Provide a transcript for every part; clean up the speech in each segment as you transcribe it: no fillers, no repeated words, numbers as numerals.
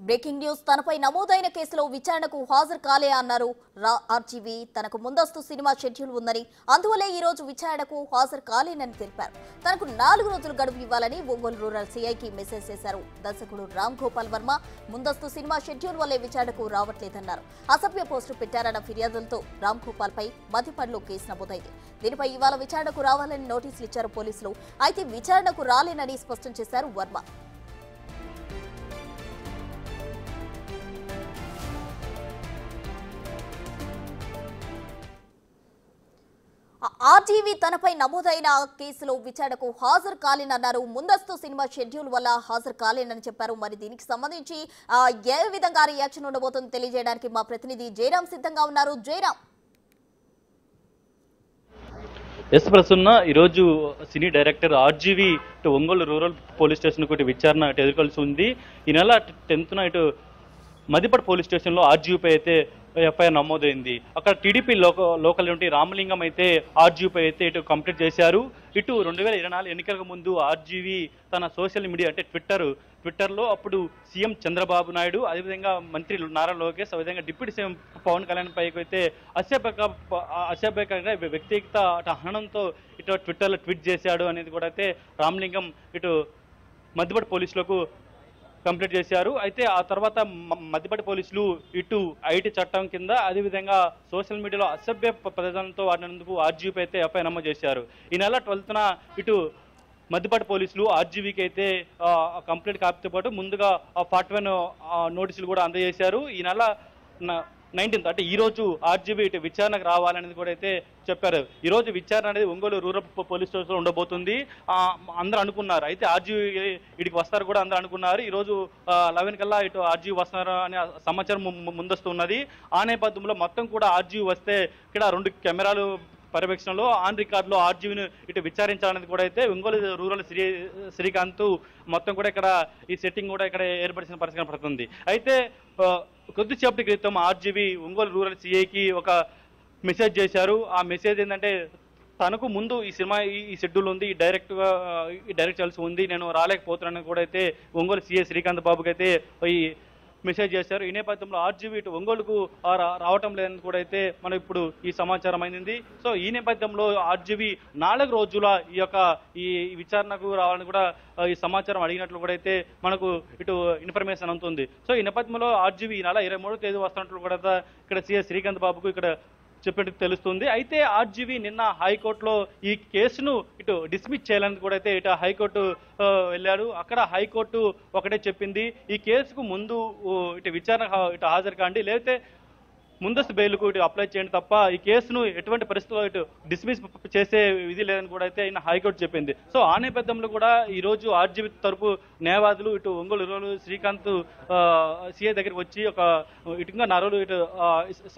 Breaking news తనపై నమోదైన కేసులో విచారణకు హాజరు కాలే అన్నారు ఆర్జీవీ. తనకు ముందస్తు సినిమా షెడ్యూల్ ఉందని, అందువల్లే ఈ రోజు విచారణకు హాజరు కాలేనని తెలిపారు. తనకు 4 రోజులు గడువు ఇవ్వాలని ఒంగోలు రూరల్ సీఐకి మెసేజ్ చేశారు. దర్శకుడు రామ్ గోపాల్ వర్మ ముందస్తు సినిమా షెడ్యూల్ వల్లే విచారణకు రావట్లేదన్నారు. అసభ్య పోస్టు పెట్టారన్న ఫిర్యాదులతో రామ్ గోపాల్ పై మధ్యపడిలో కేసు నమోదైంది. దీనిపై ఇవాళ విచారణకు రావాలని నోటీసులు ఇచ్చారు పోలీసులు. అయితే విచారణకు రాలేనని స్పష్టం చేశారు వర్మ. ఆర్జీవీ తనపై నమోదైన కేసులో విచారణకు హాజరు కాలేనన్నారు. ముందస్తు సినిమా షెడ్యూల్ వల్ల హాజరు కాలేనని చెప్పారు. మరి దీనికి సంబంధించి ఏ విధంగా రియాక్షన్ ఉండబోతుందో తెలియజేయడానికి మా ప్రతినిధి జయరాం సిద్ధంగా ఉన్నారు. జయరాం. ఎస్ ప్రసన్న, ఈరోజు సినీ డైరెక్టర్ ఆర్జీవీ ఇటు ఒంగోలు రూరల్ పోలీస్ స్టేషన్ ఇటు విచారణ ఎదుర్కొల్సి ఉంది. ఈ నెల 10న ఇటు మదిపట్ పోలీస్ స్టేషన్లో ఆర్జీవీపై అయితే ఎఫ్ఐఆర్ నమోదైంది. అక్కడ టీడీపీ లోకల్ నుండి రామలింగం అయితే ఆర్జీవీపై అయితే ఇటు కంప్లీట్ చేశారు. ఇటు 2024 ఎన్నికలకు ముందు ఆర్జీవీ తన సోషల్ మీడియా అంటే ట్విట్టర్లో అప్పుడు సీఎం చంద్రబాబు నాయుడు, అదేవిధంగా మంత్రి నారా లోకేష్, అదేవిధంగా డిప్యూటీ సీఎం పవన్ కళ్యాణ్ పైకి అయితే అసభ్యకంగా వ్యక్తిగత హననంతో ఇటు ట్విట్టర్లో ట్వీట్ చేశాడు అనేది కూడా అయితే రామలింగం ఇటు మధ్యపటి పోలీసులకు కంప్లీట్ చేశారు. అయితే ఆ తర్వాత మధ్యపటి పోలీసులు ఇటు ఐటీ చట్టం కింద, అదేవిధంగా సోషల్ మీడియాలో అసభ్య పదాలతో వాడినందుకు ఆర్జీవీపై అయితే ఎఫ్ఐఆర్ నమోదు చేశారు. ఈ నెల 12న ఇటు మధ్యపటి పోలీసులు ఆర్జీవీకి అయితే కంప్లీట్ కాపీతో పాటు ముందుగా 41 నోటీసులు కూడా అందజేశారు. ఈ నెల 19th అంటే ఈ రోజు ఆర్జీవీ ఇటు విచారణకు రావాలనేది కూడా అయితే చెప్పారు. ఈ రోజు విచారణ అనేది ఒంగోలు రూరల్ పోలీస్ స్టేషన్లో ఉండబోతుంది. అందరూ అనుకున్నారు, అయితే ఆర్జీవీ ఇటుకి వస్తారు కూడా అందరూ అనుకున్నారు. ఈ రోజు 11 కల్లా ఇటు ఆర్జీవీ వస్తున్నారు అనే సమాచారం ముందస్తు ఉన్నది. ఆ నేపథ్యంలో మొత్తం కూడా ఆర్జీవీ వస్తే ఇక్కడ 2 కెమెరాలు పర్యవేక్షణలో ఆన్ రికార్డులో ఆర్జీవీని ఇటు విచారించాలనేది కూడా అయితే ఒంగోలు రూరల్ శ్రీకాంత్ మొత్తం కూడా ఇక్కడ ఈ సెట్టింగ్ కూడా ఇక్కడ ఏర్పరిచిన పరిస్థితి పడుతుంది. అయితే కొద్దిసేపటి క్రితం ఆర్జీవీ ఒంగోలు రూరల్ సిఐకి ఒక మెసేజ్ చేశారు. ఆ మెసేజ్ ఏంటంటే, తనకు ముందు ఈ సినిమా ఈ షెడ్యూల్ ఉంది, ఈ డైరెక్ట్ చేయాల్సి ఉంది, నేను రాలేకపోతున్నానని కూడా అయితే ఒంగోలు సిఐ శ్రీకాంత్ బాబుకి అయితే ఈ మెసేజ్ చేశారు. ఈ నేపథ్యంలో ఆర్జీవీ ఇటు ఒంగోలుకు రావటం లేదని కూడా అయితే మనకు ఇప్పుడు ఈ సమాచారం అయింది. సో ఈ నేపథ్యంలో ఆర్జీవీ 4 రోజుల ఈ విచారణకు రావాలని కూడా ఈ సమాచారం అడిగినట్లు కూడా అయితే మనకు ఇటు ఇన్ఫర్మేషన్ అందుతుంది. సో ఈ నేపథ్యంలో ఆర్జీవీ ఈ నెల 23వ తేదీ వస్తున్నట్లు కూడా ఇక్కడ సిఎస్ శ్రీకాంత్ బాబుకు ఇక్కడ చెప్పినట్టు తెలుస్తుంది. అయితే ఆర్జీవీ నిన్న హైకోర్టులో ఈ కేసును ఇటు డిస్మిస్ చేయాలని కూడా అయితే ఇటు హైకోర్టు వెళ్ళాడు. అక్కడ హైకోర్టు ఒకటే చెప్పింది, ఈ కేసుకు ముందు ఇటు విచారణ ఇటు హాజరు కాండి, లేకపోతే ముందస్తు బెయిల్కు ఇటు అప్లై చేయండి తప్ప ఈ కేసును ఎటువంటి పరిస్థితుల్లో ఇటు డిస్మిస్ చేసే విధి లేదని కూడా అయితే ఆయన హైకోర్టు చెప్పింది. సో ఆ నేపథ్యంలో కూడా ఈ రోజు ఆర్జీవీ తరపు న్యాయవాదులు ఇటు ఒంగోలు రూరల్ శ్రీకాంత్ సీఏ దగ్గరికి వచ్చి ఇటుగా 4 రోజులు ఇటు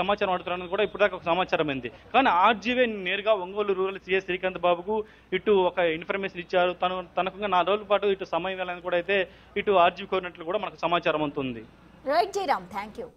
సమాచారం అడుగుతున్నారని కూడా ఇప్పుడు దాకా ఒక సమాచారం అయింది. కానీ ఆర్జీవీ నేరుగా ఒంగోలు రూరల్ సీఏ శ్రీకాంత్ బాబుకు ఇటు ఒక ఇన్ఫర్మేషన్ ఇచ్చారు. తనకు 4 రోజుల పాటు ఇటు సమయం ఇవ్వాలని కూడా అయితే ఇటు ఆర్జీవీ కోరినట్లు కూడా మనకు సమాచారం అందుతుంది. Right Jayaram, thank you.